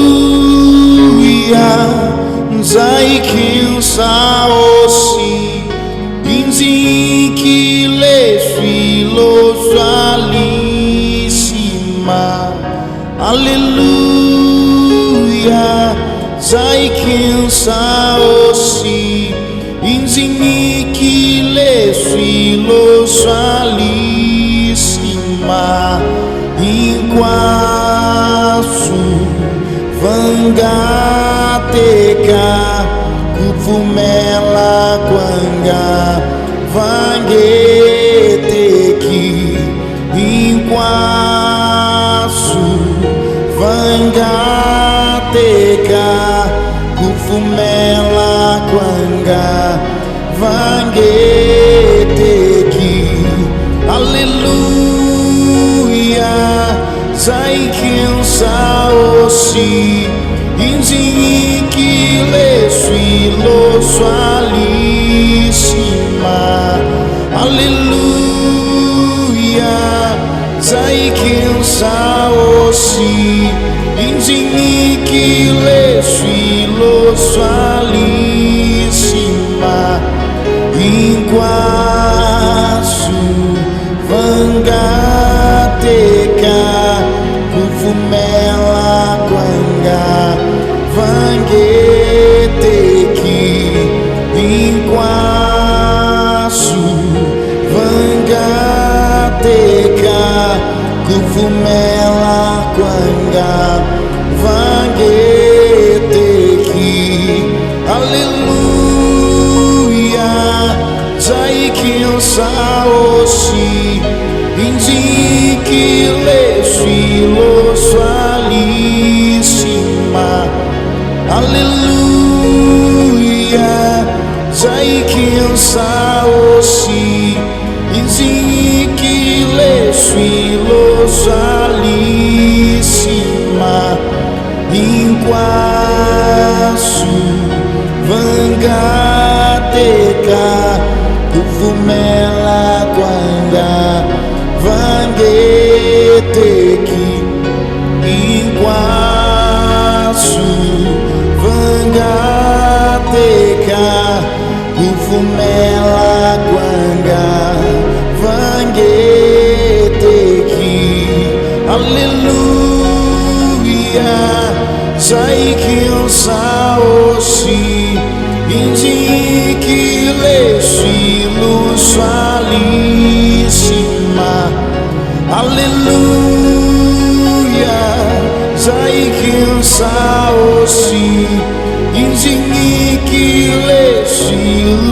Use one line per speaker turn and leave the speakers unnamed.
Aleluia, Zaikin Saosi, Inziki Lesfilo Sualissima. Aleluia, Zaikin Saosi, Inziki Lesfilo Sualissima. Inquasu Vangateka Kufumela Kwanga Vangeteki. Inquasu Vangateka Kufumela Kwanga Vangeteki. Aleluia, Zaikin Saosi, Inziki Lesfilo Sualissima. Aleluia, Zaikin Saosi, Inziki Lesfilo Sualissima. Inquasu Vangateka Kufumela Kwanga Vangeteki. Inquasu Vangateka Kufumela Kwanga Vangeteki. Aleluia, Zaikin Saosi, Inziki Lesfilo Sualissima. Aleluia, Zaikin Saosi, Inziki Lesfilo Sualissima. Inquasu Vangateka Kufumela Kwanga Vangeteki. Inquasu Vangateka Kufumela Kwanga Vangeteki. Aleluia, Zaikin Saosi, Inziki Lesfilo Sualissima. Aleluia, Zaikin Saosi, Inziki Lesfilo